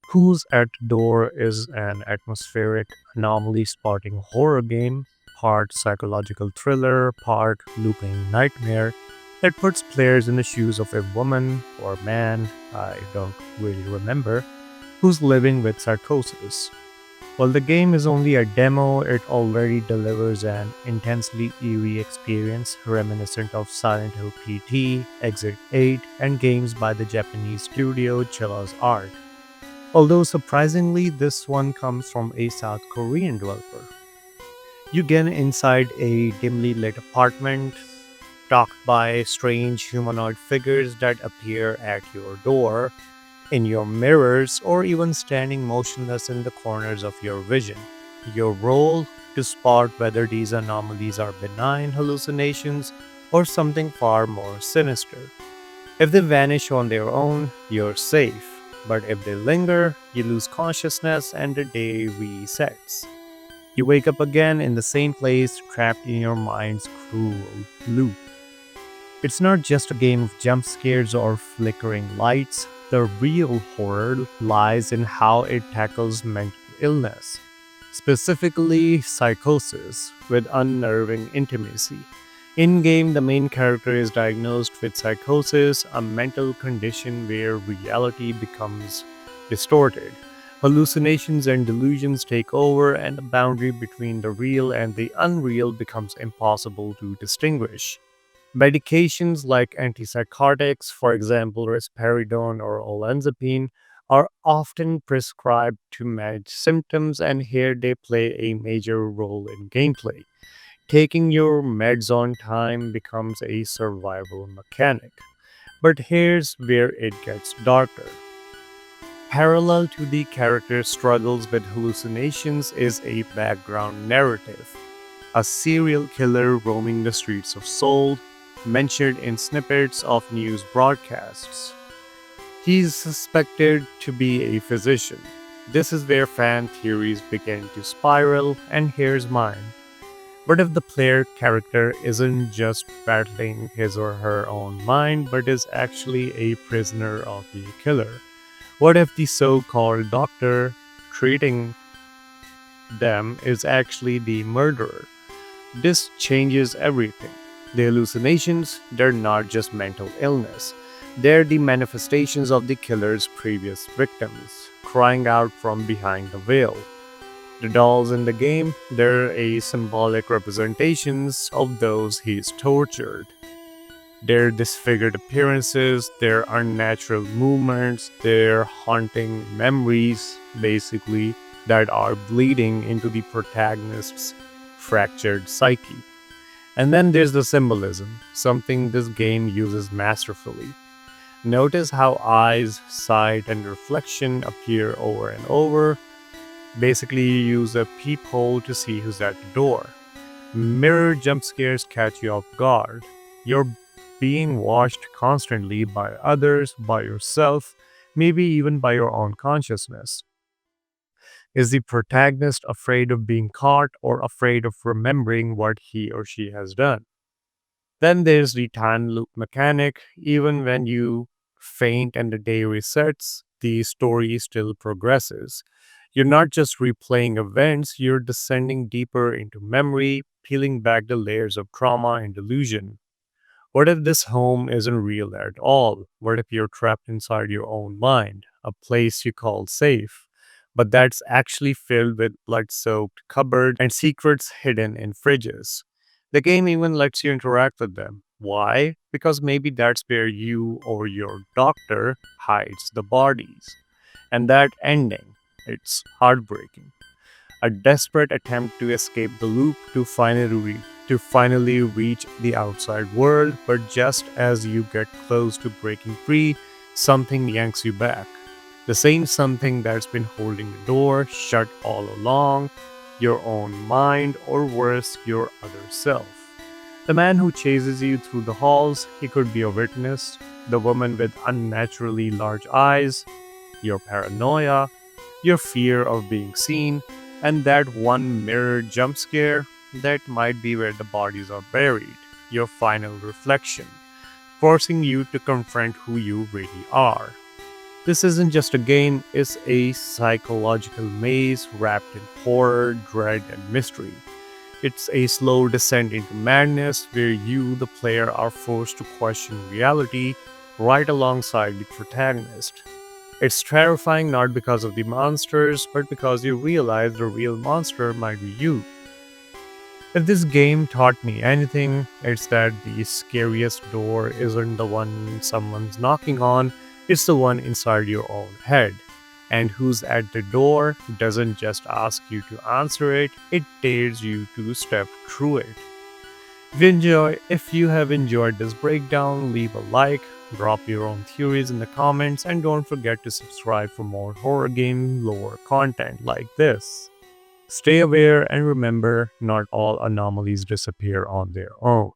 Who's at the Door is an atmospheric anomaly-spotting horror game, part psychological thriller, part looping nightmare, that puts players in the shoes of a woman or man, I don't really remember, who's living with psychosis. While the game is only a demo, it already delivers an intensely eerie experience reminiscent of Silent Hill PT, Exit 8, and games by the Japanese studio Chilla's Art. Although surprisingly, this one comes from a South Korean developer. You get inside a dimly lit apartment, stalked by strange humanoid figures that appear at your door, in your mirrors, or even standing motionless in the corners of your vision. Your role to spot whether these anomalies are benign hallucinations or something far more sinister. If they vanish on their own, you're safe. But if they linger, you lose consciousness and the day resets. You wake up again in the same place, trapped in your mind's cruel loop. It's not just a game of jump scares or flickering lights. The real horror lies in how it tackles mental illness, specifically psychosis, with unnerving intimacy. In game, the main character is diagnosed with psychosis, a mental condition where reality becomes distorted. Hallucinations and delusions take over, and the boundary between the real and the unreal becomes impossible to distinguish. Medications like antipsychotics, for example, risperidone or olanzapine, are often prescribed to manage symptoms, and here they play a major role in gameplay. Taking your meds on time becomes a survival mechanic. But here's where it gets darker. Parallel to the character's struggles with hallucinations is a background narrative. A serial killer roaming the streets of Seoul, mentioned in snippets of news broadcasts. He's suspected to be a physician. This is where fan theories begin to spiral, and here's mine. What if the player character isn't just battling his or her own mind, but is actually a prisoner of the killer? What if the so called doctor treating them is actually the murderer? This changes everything. The hallucinations, they're not just mental illness, they're the manifestations of the killer's previous victims, crying out from behind the veil. The dolls in the game, they're a symbolic representations of those he's tortured. Their disfigured appearances, their unnatural movements, their haunting memories, basically, that are bleeding into the protagonist's fractured psyche. And then there's the symbolism, something this game uses masterfully. Notice how eyes, sight, and reflection appear over and over. Basically, you use a peephole to see who's at the door. Mirror jump scares catch you off guard. You're being watched constantly by others, by yourself, maybe even by your own consciousness. Is the protagonist afraid of being caught or afraid of remembering what he or she has done? Then there's the time loop mechanic. Even when you faint and the day resets, the story still progresses. You're not just replaying events, you're descending deeper into memory, peeling back the layers of trauma and delusion. What if this home isn't real at all? What if you're trapped inside your own mind, a place you call safe, but that's actually filled with blood soaked cupboards and secrets hidden in fridges? The game even lets you interact with them. Why? Because maybe that's where you or your doctor hides the bodies. And that ending, it's heartbreaking. A desperate attempt to escape the loop to finally reach the outside world, but just as you get close to breaking free, something yanks you back. The same something that's been holding the door shut all along, your own mind, or worse, your other self. The man who chases you through the halls, he could be a witness. The woman with unnaturally large eyes, your paranoia, your fear of being seen, and that one mirror jump scare, that might be where the bodies are buried, your final reflection, forcing you to confront who you really are. This isn't just a game, it's a psychological maze wrapped in horror, dread, and mystery. It's a slow descent into madness where you, the player, are forced to question reality right alongside the protagonist. It's terrifying not because of the monsters, but because you realize the real monster might be you. If this game taught me anything, it's that the scariest door isn't the one someone's knocking on, it's the one inside your own head. And who's at the door doesn't just ask you to answer it, it dares you to step through it. If you have enjoyed this breakdown, leave a like, drop your own theories in the comments, and don't forget to subscribe for more horror game lore content like this. Stay aware and remember, not all anomalies disappear on their own.